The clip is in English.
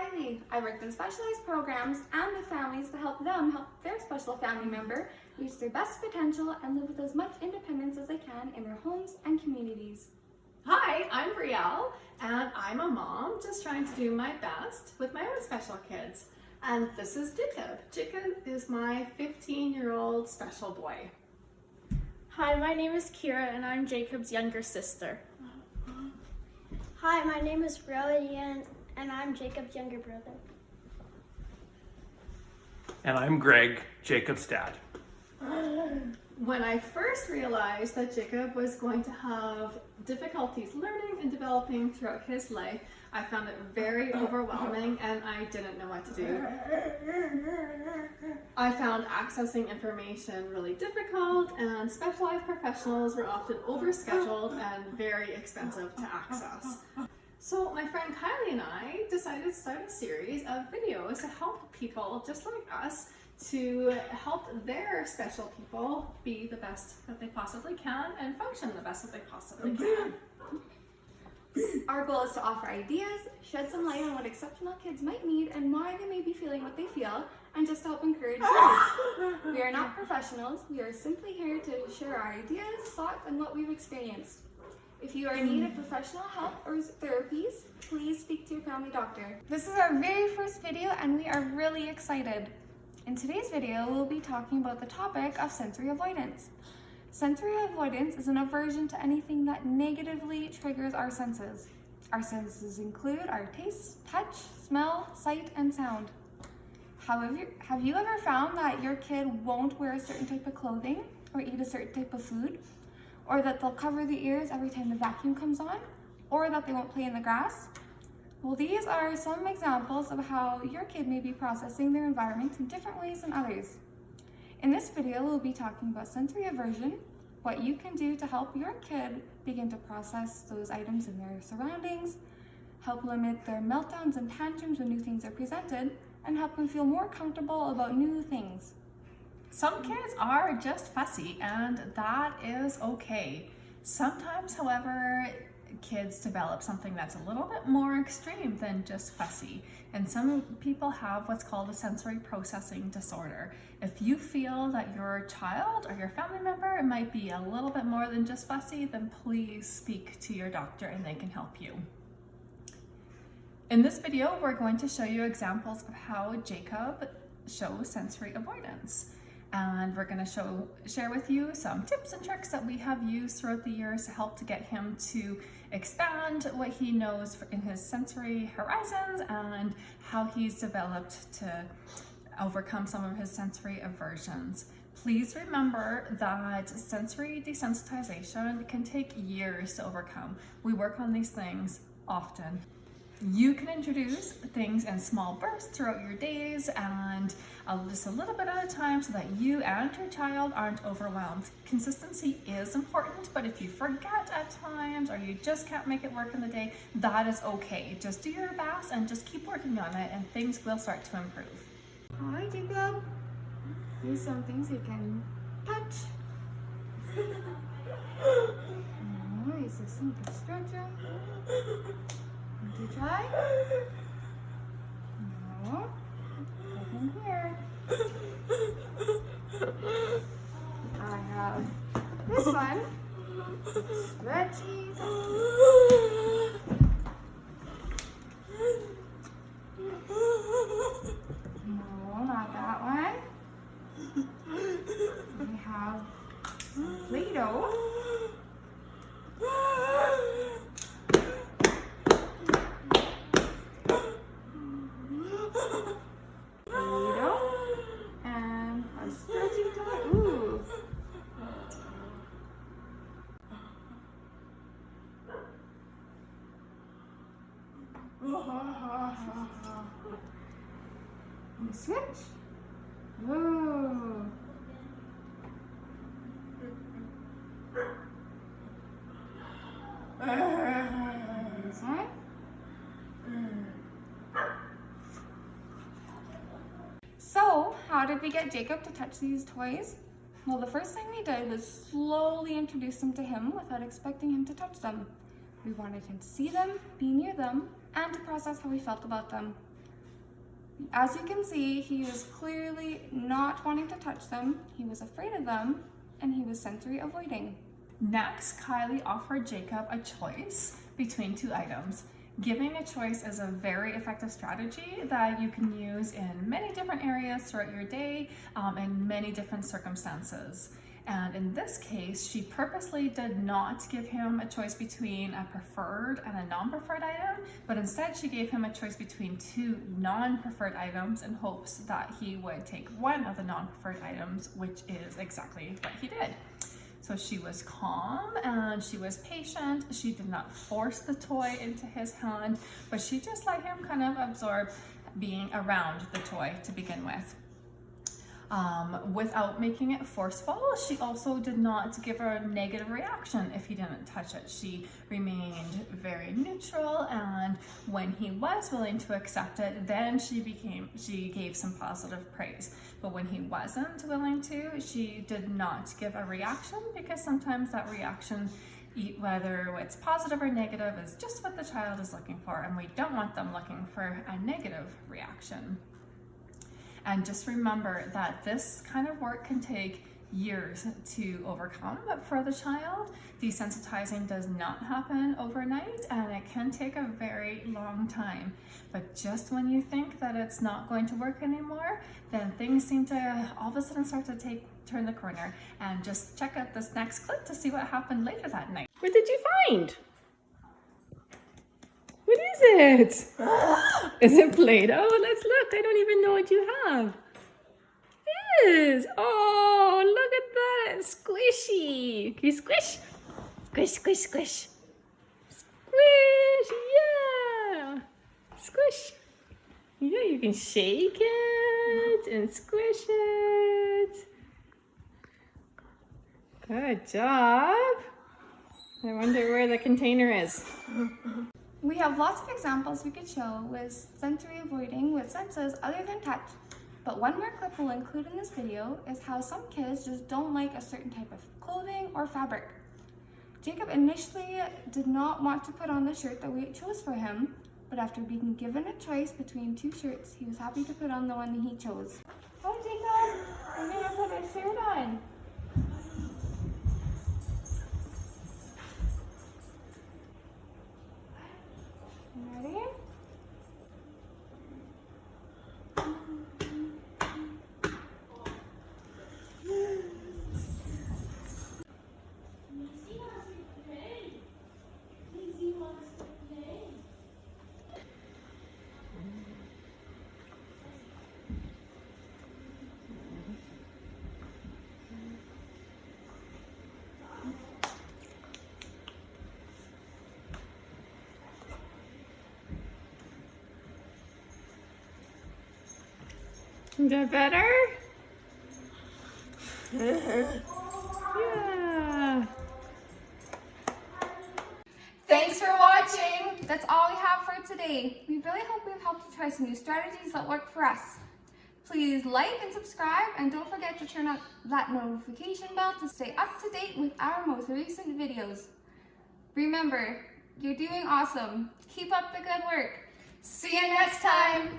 Kylie. I worked in specialized programs and with families to help them help their special family member reach their best potential and live with as much independence as they can in their homes and communities. Hi, I'm Brielle, and I'm a mom just trying to do my best with my own special kids. And this is Jacob. Jacob is my 15-year-old special boy. Hi, my name is Kira, and I'm Jacob's younger sister. Hi, my name is Brielle, and I'm Jacob's younger brother. And I'm Greg, Jacob's dad. When I first realized that Jacob was going to have difficulties learning and developing throughout his life, I found it very overwhelming and I didn't know what to do. I found accessing information really difficult, and specialized professionals were often overscheduled and very expensive to access. So my friend Kylie and I decided to start a series of videos to help people just like us to help their special people be the best that they possibly can and function the best that they possibly can. Our goal is to offer ideas, shed some light on what exceptional kids might need and why they may be feeling what they feel, and just to help encourage you. We are not professionals, we are simply here to share our ideas, thoughts, and what we've experienced. If you are in need of professional help or therapies, please speak to your family doctor. This is our very first video and we are really excited. In today's video, we'll be talking about the topic of sensory avoidance. Sensory avoidance is an aversion to anything that negatively triggers our senses. Our senses include our taste, touch, smell, sight, and sound. However, have you ever found that your kid won't wear a certain type of clothing or eat a certain type of food? Or that they'll cover the ears every time the vacuum comes on? Or that they won't play in the grass? Well, these are some examples of how your kid may be processing their environment in different ways than others. In this video, we'll be talking about sensory aversion, what you can do to help your kid begin to process those items in their surroundings, help limit their meltdowns and tantrums when new things are presented, and help them feel more comfortable about new things. Some kids are just fussy, and that is okay. Sometimes, however, kids develop something that's a little bit more extreme than just fussy, and some people have what's called a sensory processing disorder. If you feel that your child or your family member might be a little bit more than just fussy, then please speak to your doctor and they can help you. In this video, we're going to show you examples of how Jacob shows sensory avoidance. And we're going to share with you some tips and tricks that we have used throughout the years to help to get him to expand what he knows in his sensory horizons and how he's developed to overcome some of his sensory aversions. Please remember that sensory desensitization can take years to overcome. We work on these things often. You can introduce things in small bursts throughout your days and just a little bit at a time so that you and your child aren't overwhelmed. Consistency is important, but if you forget at times or you just can't make it work in the day, that is okay. Just do your best and just keep working on it and things will start to improve. Hi, Jacob. Here's some things you can touch. Nice, so some can stretch it. Want to try? No. Nothing here. I have this one. Stretchy. No, not that one. We have Play-Doh. And a stretchy toy. Ooh. And switch. Ooh. This one. So, how did we get Jacob to touch these toys? Well, the first thing we did was slowly introduce them to him without expecting him to touch them. We wanted him to see them, be near them, and to process how he felt about them. As you can see, he was clearly not wanting to touch them, he was afraid of them, and he was sensory avoiding. Next, Kylie offered Jacob a choice between two items. Giving a choice is a very effective strategy that you can use in many different areas throughout your day in many different circumstances. And in this case, she purposely did not give him a choice between a preferred and a non-preferred item, but instead she gave him a choice between two non-preferred items in hopes that he would take one of the non-preferred items, which is exactly what he did. So she was calm and she was patient. She did not force the toy into his hand, but she just let him kind of absorb being around the toy to begin with. Without making it forceful, she also did not give her a negative reaction if he didn't touch it. She remained very neutral, and when he was willing to accept it, then she gave some positive praise. But when he wasn't willing to, she did not give a reaction, because sometimes that reaction, whether it's positive or negative, is just what the child is looking for, and we don't want them looking for a negative reaction. And just remember that this kind of work can take years to overcome for the child. Desensitizing does not happen overnight, and it can take a very long time. But just when you think that it's not going to work anymore, then things seem to all of a sudden start to turn the corner. And just check out this next clip to see what happened later that night. What did you find? What is it? Is it Play-Doh? Let's look. I don't even know what you have. It is. Oh, look at that. It's squishy. Can you squish? Squish, squish, squish. Squish. Yeah. Squish. Yeah, you can shake it and squish it. Good job. I wonder where the container is. We have lots of examples we could show with sensory avoiding with senses other than touch, but one more clip we'll include in this video is how some kids just don't like a certain type of clothing or fabric. Jacob initially did not want to put on the shirt that we chose for him, but after being given a choice between two shirts, he was happy to put on the one that he chose. Oh, Jacob, we're gonna put a shirt on. Ready? Is that better? Yeah. Thanks for watching! That's all we have for today. We really hope we've helped you try some new strategies that work for us. Please like and subscribe, and don't forget to turn on that notification bell to stay up to date with our most recent videos. Remember, you're doing awesome. Keep up the good work. See you next time!